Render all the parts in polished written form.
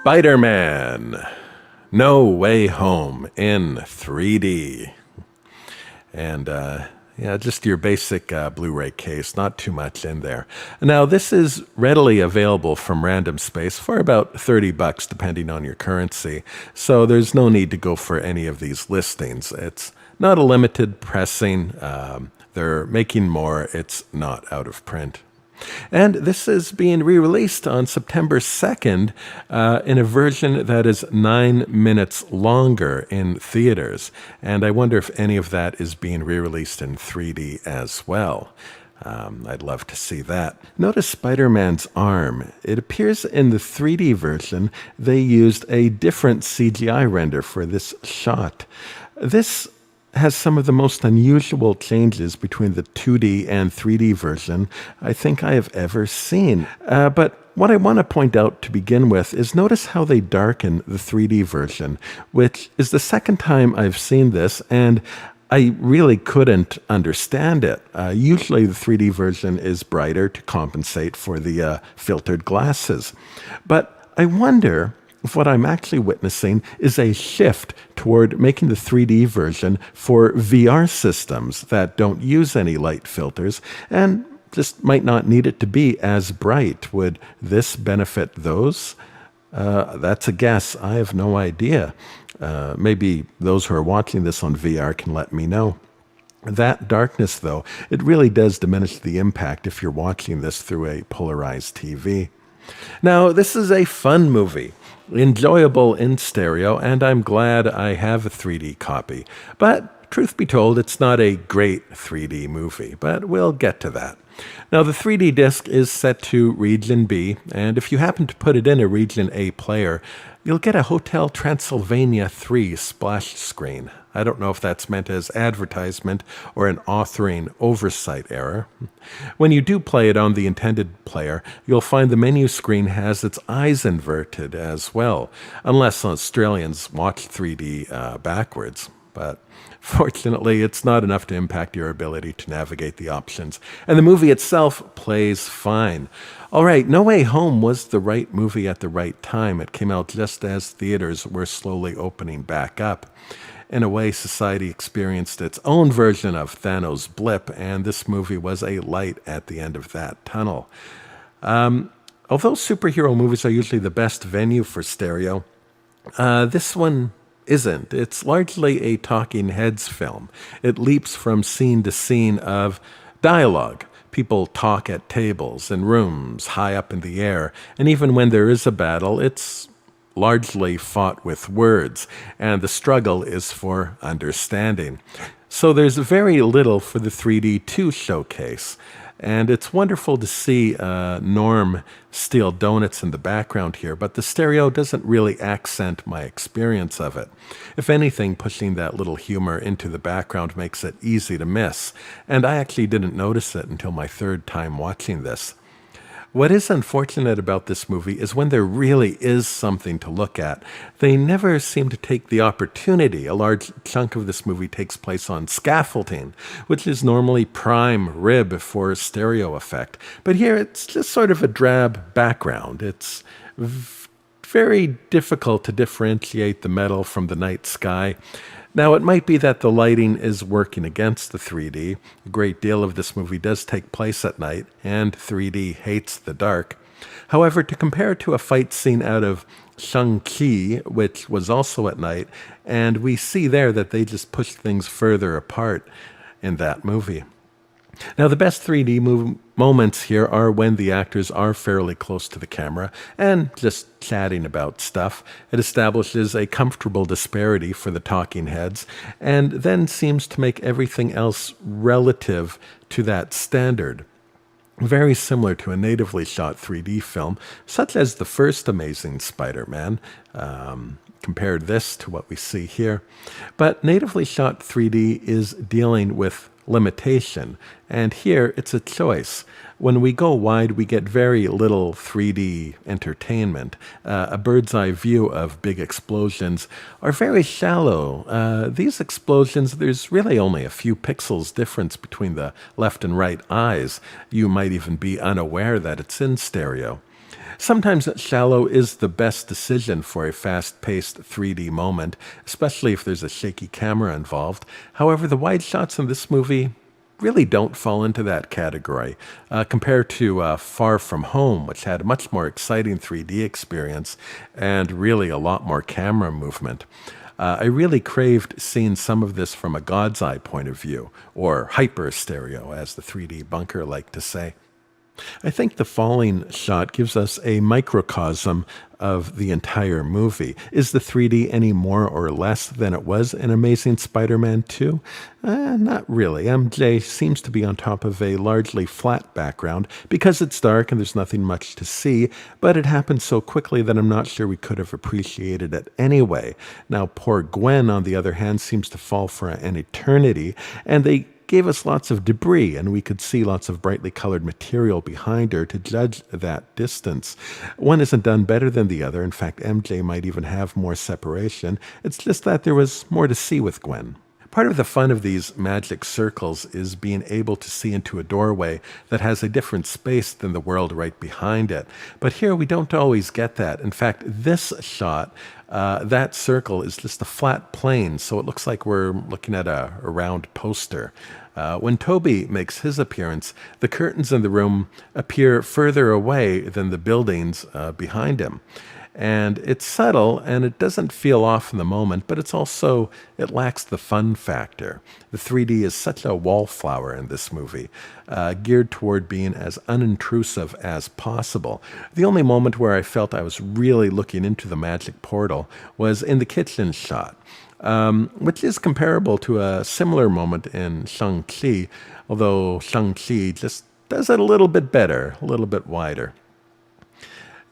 Spider-Man No Way Home in 3D. And yeah, just your basic Blu-ray case, not too much in there. Now, this is readily available from Random Space for about $30, depending on your currency. So there's no need to go for any of these listings. It's not a limited pressing. They're making more. It's not out of print. And this is being re-released on September 2nd in a version that is 9 minutes longer in theaters. And I wonder if any of that is being re-released in 3D as well. I'd love to see that. Notice Spider-Man's arm. It appears in the 3D version they used a different CGI render for this shot. This has some of the most unusual changes between the 2D and 3D version I think I have ever seen. But what I want to point out to begin with is notice how they darken the 3D version, which is the second time I've seen this, and I really couldn't understand it. Usually the 3D version is brighter to compensate for the filtered glasses. But I wonder if what I'm actually witnessing is a shift toward making the 3D version for VR systems that don't use any light filters and just might not need it to be as bright. Would this benefit those? That's a guess. I have no idea. Maybe those who are watching this on VR can let me know. That darkness, though, it really does diminish the impact if you're watching this through a polarized TV. Now, this is a fun movie, enjoyable in stereo, and I'm glad I have a 3D copy. But truth be told, it's not a great 3D movie, but we'll get to that. Now, the 3D disc is set to Region B, and if you happen to put it in a Region A player, you'll get a Hotel Transylvania 3 splash screen. I don't know if that's meant as advertisement or an authoring oversight error. When you do play it on the intended player, you'll find the menu screen has its eyes inverted as well, unless Australians watch 3D backwards. But fortunately, it's not enough to impact your ability to navigate the options. And the movie itself plays fine. All right, No Way Home was the right movie at the right time. It came out just as theaters were slowly opening back up. In a way, society experienced its own version of Thanos' blip, and this movie was a light at the end of that tunnel. Although superhero movies are usually the best venue for stereo, this one isn't. It's largely a talking heads film. It leaps from scene to scene of dialogue. People talk at tables and rooms high up in the air, and even when there is a battle, it's largely fought with words, and the struggle is for understanding. So there's very little for the 3D to showcase. And it's wonderful to see Norm steal donuts in the background here, but the stereo doesn't really accent my experience of it. If anything, pushing that little humor into the background makes it easy to miss, and I actually didn't notice it until my third time watching this. What is unfortunate about this movie is when there really is something to look at, they never seem to take the opportunity. A large chunk of this movie takes place on scaffolding, which is normally prime rib for stereo effect. But here it's just sort of a drab background. It's very difficult to differentiate the metal from the night sky. Now, it might be that the lighting is working against the 3D. A great deal of this movie does take place at night, and 3D hates the dark. However, to compare it to a fight scene out of Shang-Chi, which was also at night, and we see there that they just push things further apart in that movie. Now, the best 3D moments here are when the actors are fairly close to the camera and just chatting about stuff. It establishes a comfortable disparity for the talking heads and then seems to make everything else relative to that standard. Very similar to a natively shot 3D film, such as the first Amazing Spider-Man. Compared this to what we see here. But natively shot 3D is dealing with limitation, and here it's a choice. When we go wide, we get very little 3D entertainment. A bird's eye view of big explosions are very shallow. These explosions, there's really only a few pixels difference between the left and right eyes. You might even be unaware that it's in stereo. Sometimes shallow is the best decision for a fast-paced 3D moment, especially if there's a shaky camera involved. However, the wide shots in this movie really don't fall into that category compared to Far From Home, which had a much more exciting 3D experience and really a lot more camera movement. I really craved seeing some of this from a God's eye point of view, or hyper stereo, as the 3D bunker like to say. I think the falling shot gives us a microcosm of the entire movie. Is the 3D any more or less than it was in Amazing Spider-Man 2? Not really. MJ seems to be on top of a largely flat background because it's dark and there's nothing much to see, but it happened so quickly that I'm not sure we could have appreciated it anyway. Now, poor Gwen, on the other hand, seems to fall for an eternity, and they gave us lots of debris, and we could see lots of brightly colored material behind her to judge that distance. One isn't done better than the other. In fact, MJ might even have more separation. It's just that there was more to see with Gwen. Part of the fun of these magic circles is being able to see into a doorway that has a different space than the world right behind it. But here we don't always get that. In fact, this shot, that circle is just a flat plane, so it looks like we're looking at a round poster. When Toby makes his appearance, the curtains in the room appear further away than the buildings behind him. And it's subtle, and it doesn't feel off in the moment, but it lacks the fun factor. The 3D is such a wallflower in this movie, geared toward being as unintrusive as possible. The only moment where I felt I was really looking into the magic portal was in the kitchen shot, which is comparable to a similar moment in Shang-Chi, although Shang-Chi just does it a little bit better, a little bit wider.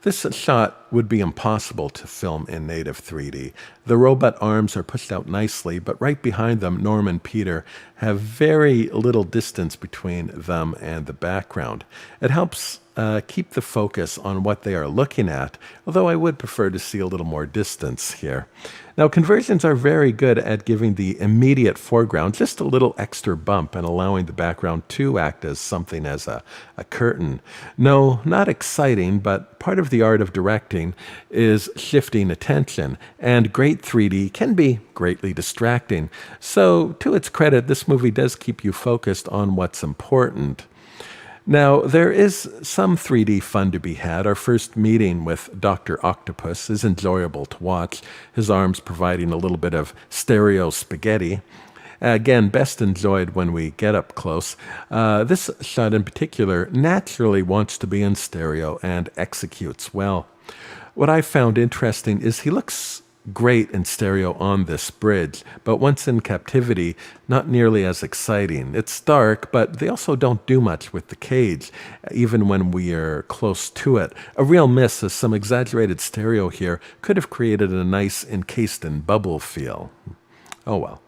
This shot would be impossible to film in native 3D. The robot arms are pushed out nicely, but right behind them, Norm and Peter have very little distance between them and the background. It helps keep the focus on what they are looking at, although I would prefer to see a little more distance here. Now, conversions are very good at giving the immediate foreground just a little extra bump and allowing the background to act as something as a curtain. No, not exciting, but part of the art of directing is shifting attention, and great 3D can be greatly distracting. So, to its credit, this movie does keep you focused on what's important. Now, there is some 3D fun to be had. Our first meeting with Dr. Octopus is enjoyable to watch, his arms providing a little bit of stereo spaghetti. Again, best enjoyed when we get up close. This shot in particular naturally wants to be in stereo and executes well. What I found interesting is he looks great in stereo on this bridge, but once in captivity, not nearly as exciting. It's dark, but they also don't do much with the cage, even when we are close to it. A real miss is some exaggerated stereo here could have created a nice encased in bubble feel. Oh well.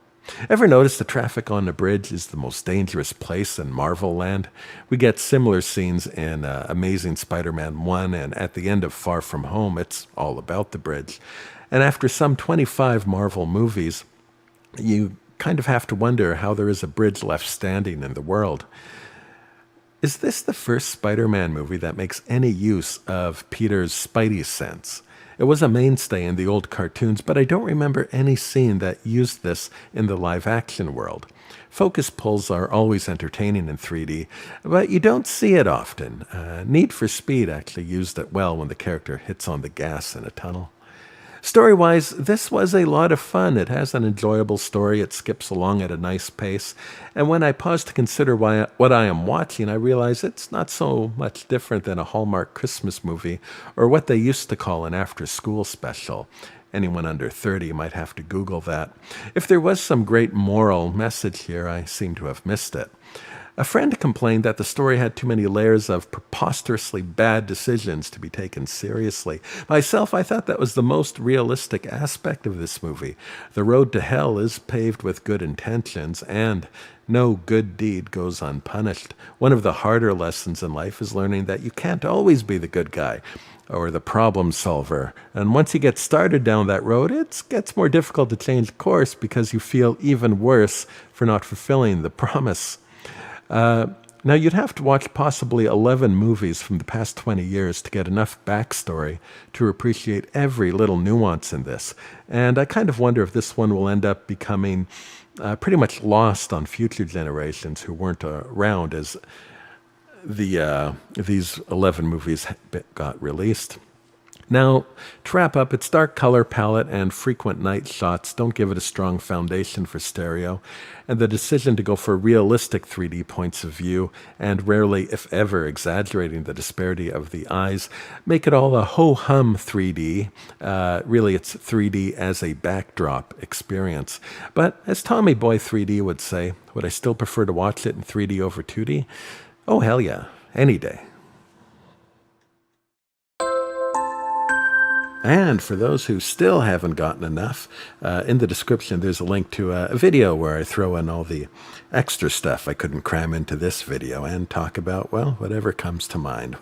Ever notice the traffic on the bridge is the most dangerous place in Marvel Land? We get similar scenes in Amazing Spider-Man 1, and at the end of Far From Home, it's all about the bridge. And after some 25 Marvel movies, you kind of have to wonder how there is a bridge left standing in the world. Is this the first Spider-Man movie that makes any use of Peter's Spidey sense? It was a mainstay in the old cartoons, but I don't remember any scene that used this in the live-action world. Focus pulls are always entertaining in 3D, but you don't see it often. Need for Speed actually used it well when the character hits on the gas in a tunnel. Story-wise, this was a lot of fun. It has an enjoyable story. It skips along at a nice pace. And when I pause to consider what I am watching, I realize it's not so much different than a Hallmark Christmas movie or what they used to call an after-school special. Anyone under 30 might have to Google that. If there was some great moral message here, I seem to have missed it. A friend complained that the story had too many layers of preposterously bad decisions to be taken seriously. Myself, I thought that was the most realistic aspect of this movie. The road to hell is paved with good intentions, and no good deed goes unpunished. One of the harder lessons in life is learning that you can't always be the good guy or the problem solver. And once you get started down that road, it gets more difficult to change course because you feel even worse for not fulfilling the promise. Now, you'd have to watch possibly 11 movies from the past 20 years to get enough backstory to appreciate every little nuance in this. And I kind of wonder if this one will end up becoming pretty much lost on future generations who weren't around as these 11 movies got released. Now, to wrap up, its dark color palette and frequent night shots don't give it a strong foundation for stereo, and the decision to go for realistic 3D points of view and rarely, if ever, exaggerating the disparity of the eyes make it all a ho-hum 3D. Really, it's 3D as a backdrop experience. But as Tommy Boy 3D would say, would I still prefer to watch it in 3D over 2D? Oh, hell yeah, any day. And for those who still haven't gotten enough, in the description there's a link to a video where I throw in all the extra stuff I couldn't cram into this video and talk about, well, whatever comes to mind.